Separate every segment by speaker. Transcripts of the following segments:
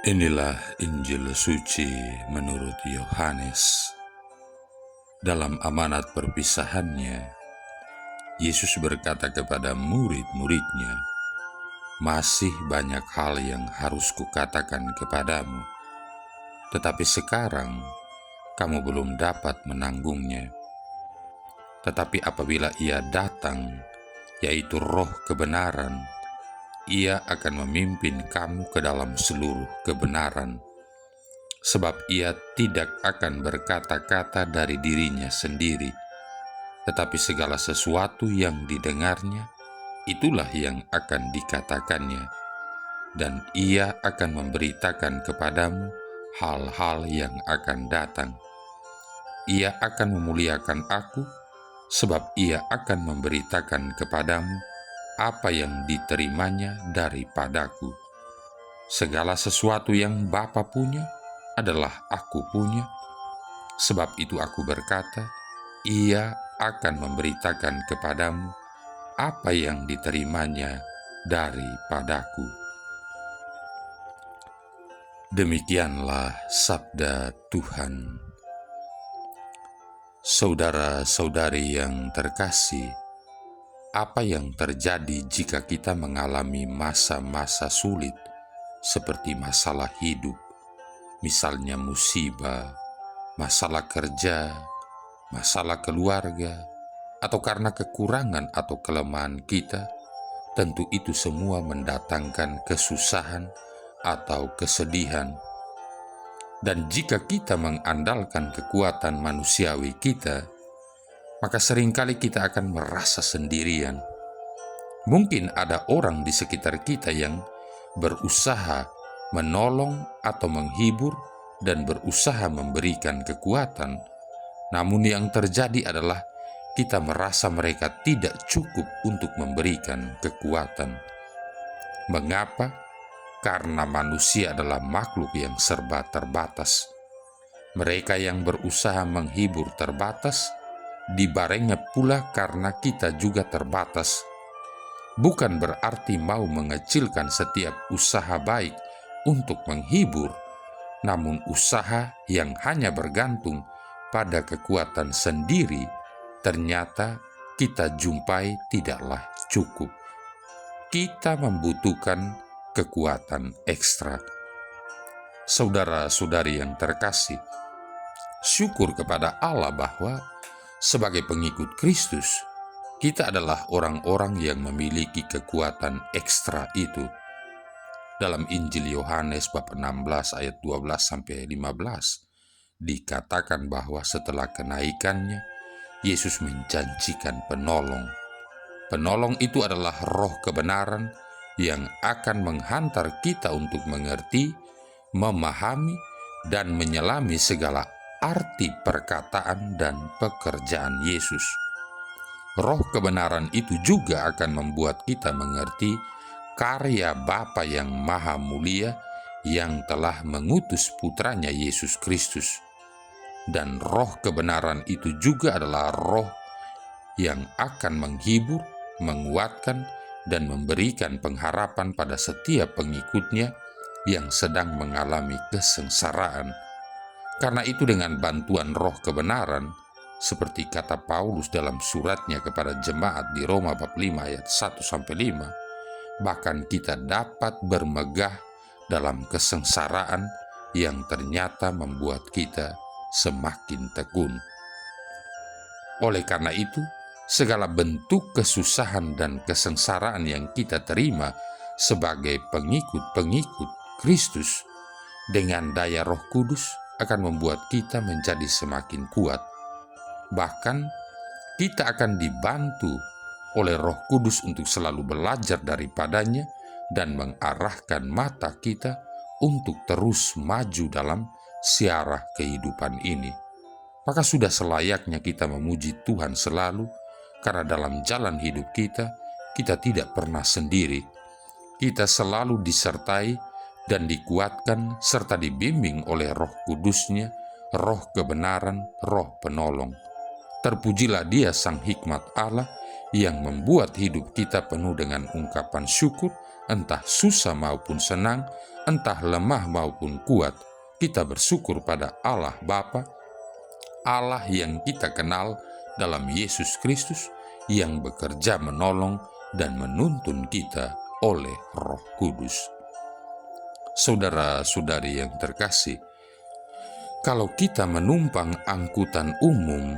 Speaker 1: Inilah Injil suci menurut Yohanes. Dalam amanat perpisahannya, Yesus berkata kepada murid-muridnya, "Masih banyak hal yang harus kukatakan kepadamu, tetapi sekarang kamu belum dapat menanggungnya. Tetapi apabila Ia datang, yaitu Roh kebenaran, Ia akan memimpin kamu ke dalam seluruh kebenaran. Sebab Ia tidak akan berkata-kata dari dirinya sendiri, tetapi segala sesuatu yang didengarnya, itulah yang akan dikatakannya, dan Ia akan memberitakan kepadamu hal-hal yang akan datang. Ia akan memuliakan Aku, sebab Ia akan memberitakan kepadamu apa yang diterimanya daripadaku. Segala sesuatu yang Bapa punya adalah Aku punya. Sebab itu Aku berkata, Ia akan memberitakan kepadamu apa yang diterimanya daripadaku." Demikianlah sabda Tuhan. Saudara-saudari yang terkasih, apa yang terjadi jika kita mengalami masa-masa sulit seperti masalah hidup, misalnya musibah, masalah kerja, masalah keluarga, atau karena kekurangan atau kelemahan kita? Tentu itu semua mendatangkan kesusahan atau kesedihan. Dan jika kita mengandalkan kekuatan manusiawi kita, maka seringkali kita akan merasa sendirian. Mungkin ada orang di sekitar kita yang berusaha menolong atau menghibur dan berusaha memberikan kekuatan, namun yang terjadi adalah kita merasa mereka tidak cukup untuk memberikan kekuatan. Mengapa? Karena manusia adalah makhluk yang serba terbatas. Mereka yang berusaha menghibur terbatas, dibarengnya pula karena kita juga terbatas. Bukan berarti mau mengecilkan setiap usaha baik untuk menghibur, namun usaha yang hanya bergantung pada kekuatan sendiri, ternyata kita jumpai tidaklah cukup. Kita membutuhkan kekuatan ekstra. Saudara-saudari yang terkasih, syukur kepada Allah bahwa sebagai pengikut Kristus, kita adalah orang-orang yang memiliki kekuatan ekstra itu. Dalam Injil Yohanes bab 16 ayat 12-15, dikatakan bahwa setelah kenaikannya, Yesus menjanjikan penolong. Penolong itu adalah Roh kebenaran yang akan menghantar kita untuk mengerti, memahami, dan menyelami segala arti perkataan dan pekerjaan Yesus. Roh kebenaran itu juga akan membuat kita mengerti karya Bapa yang Maha Mulia yang telah mengutus putranya Yesus Kristus. Dan roh kebenaran itu juga adalah roh yang akan menghibur, menguatkan, dan memberikan pengharapan pada setiap pengikutnya yang sedang mengalami kesengsaraan. Karena itu dengan bantuan roh kebenaran, seperti kata Paulus dalam suratnya kepada jemaat di Roma bab 5 ayat 1-5, bahkan kita dapat bermegah dalam kesengsaraan yang ternyata membuat kita semakin tekun. Oleh karena itu, segala bentuk kesusahan dan kesengsaraan yang kita terima sebagai pengikut-pengikut Kristus dengan daya Roh Kudus akan membuat kita menjadi semakin kuat. Bahkan, kita akan dibantu oleh Roh Kudus untuk selalu belajar daripadanya dan mengarahkan mata kita untuk terus maju dalam siarah kehidupan ini. Maka sudah selayaknya kita memuji Tuhan selalu, karena dalam jalan hidup kita tidak pernah sendiri. Kita selalu disertai dan dikuatkan serta dibimbing oleh Roh Kudus-Nya, Roh kebenaran, Roh penolong. Terpujilah Dia Sang Hikmat Allah yang membuat hidup kita penuh dengan ungkapan syukur, entah susah maupun senang, entah lemah maupun kuat. Kita bersyukur pada Allah Bapa, Allah yang kita kenal dalam Yesus Kristus, yang bekerja menolong dan menuntun kita oleh Roh Kudus. Saudara-saudari yang terkasih, kalau kita menumpang angkutan umum,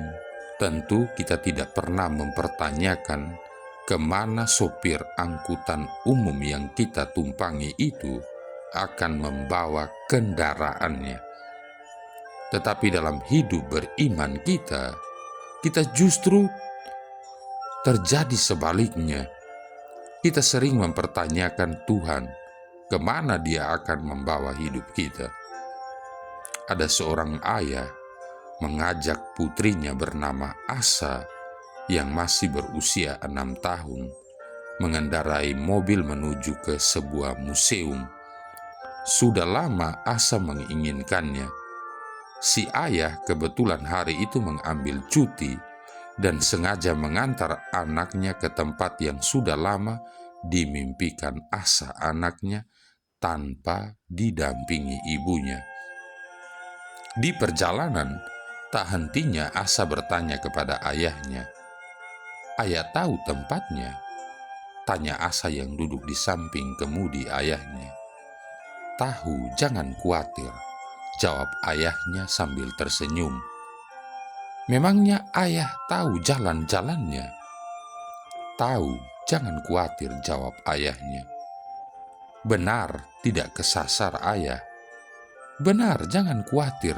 Speaker 1: tentu kita tidak pernah mempertanyakan kemana sopir angkutan umum yang kita tumpangi itu akan membawa kendaraannya. Tetapi dalam hidup beriman kita justru terjadi sebaliknya. Kita sering mempertanyakan Tuhan, kemana Dia akan membawa hidup kita. Ada seorang ayah mengajak putrinya bernama Asa yang masih berusia 6 tahun mengendarai mobil menuju ke sebuah museum. Sudah lama Asa menginginkannya. Si ayah kebetulan hari itu mengambil cuti dan sengaja mengantar anaknya ke tempat yang sudah lama dimimpikan Asa anaknya tanpa didampingi ibunya. Di perjalanan, tak hentinya Asa bertanya kepada ayahnya, "Ayah tahu tempatnya?" Tanya Asa yang duduk di samping kemudi ayahnya. "Tahu, jangan khawatir," jawab ayahnya sambil tersenyum. "Memangnya ayah tahu jalan-jalannya?" "Tahu, jangan khawatir," jawab ayahnya. "Benar, tidak kesasar ayah." "Benar, jangan khawatir,"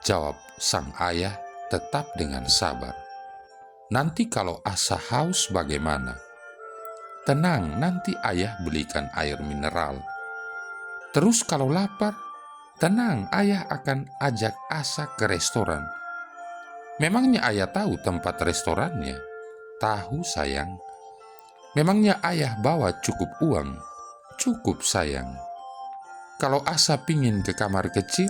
Speaker 1: jawab sang ayah tetap dengan sabar. "Nanti kalau Asa haus bagaimana?" "Tenang, nanti ayah belikan air mineral." "Terus kalau lapar?" "Tenang, ayah akan ajak Asa ke restoran." "Memangnya ayah tahu tempat restorannya?" "Tahu sayang." "Memangnya ayah bawa cukup uang?" "Cukup sayang." "Kalau Asa pingin ke kamar kecil,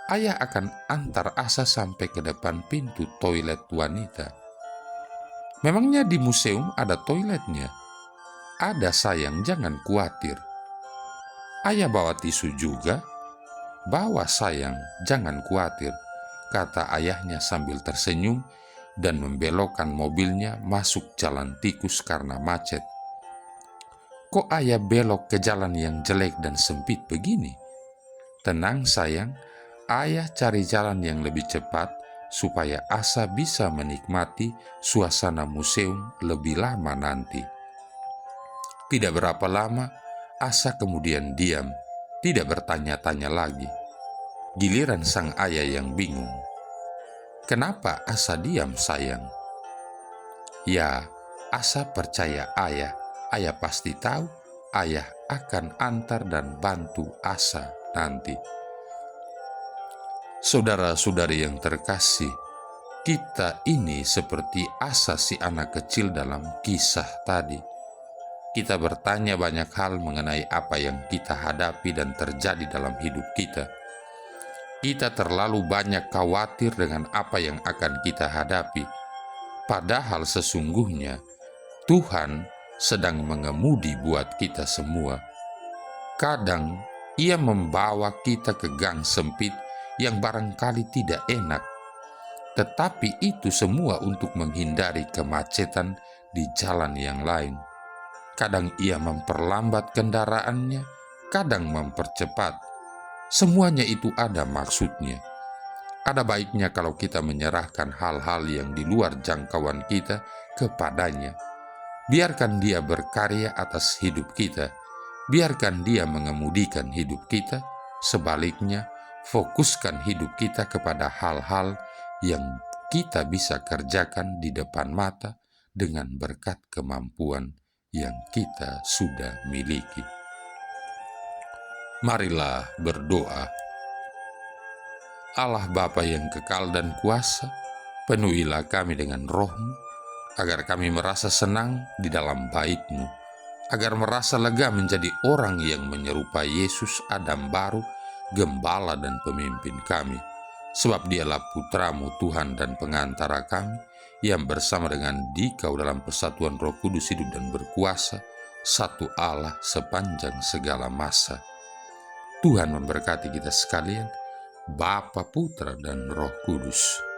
Speaker 1: ayah akan antar Asa sampai ke depan pintu toilet wanita." "Memangnya di museum ada toiletnya?" "Ada sayang, jangan khawatir." "Ayah bawa tisu juga?" "Bawa sayang, jangan khawatir," kata ayahnya sambil tersenyum dan membelokkan mobilnya masuk jalan tikus karena macet. "Kok ayah belok ke jalan yang jelek dan sempit begini?" "Tenang sayang, ayah cari jalan yang lebih cepat supaya Asa bisa menikmati suasana museum lebih lama nanti." Tidak berapa lama, Asa kemudian diam, tidak bertanya-tanya lagi. Giliran sang ayah yang bingung. "Kenapa Asa diam sayang?" "Ya, Asa percaya ayah. Ayah pasti tahu ayah akan antar dan bantu Asa nanti." Saudara-saudari yang terkasih, kita ini seperti Asa si anak kecil dalam kisah tadi. Kita bertanya banyak hal mengenai apa yang kita hadapi dan terjadi dalam hidup kita. Kita terlalu banyak khawatir dengan apa yang akan kita hadapi. Padahal sesungguhnya Tuhan sedang mengemudi buat kita semua. Kadang Ia membawa kita ke gang sempit yang barangkali tidak enak, tetapi itu semua untuk menghindari kemacetan di jalan yang lain. Kadang Ia memperlambat kendaraannya, kadang mempercepat. Semuanya itu ada maksudnya. Ada baiknya kalau kita menyerahkan hal-hal yang di luar jangkauan kita kepadanya. Biarkan Dia berkarya atas hidup kita. Biarkan Dia mengemudikan hidup kita. Sebaliknya, fokuskan hidup kita kepada hal-hal yang kita bisa kerjakan di depan mata dengan berkat kemampuan yang kita sudah miliki. Marilah berdoa. Allah Bapa yang kekal dan kuasa, penuhilah kami dengan Roh-Mu, agar kami merasa senang di dalam Bait-Mu, agar merasa lega menjadi orang yang menyerupai Yesus Adam baru, Gembala dan pemimpin kami, sebab Dialah Putra-Mu Tuhan dan pengantara kami, yang bersama dengan dikau dalam persatuan Roh Kudus hidup dan berkuasa, satu Allah sepanjang segala masa. Tuhan memberkati kita sekalian, Bapa, Putra, dan Roh Kudus.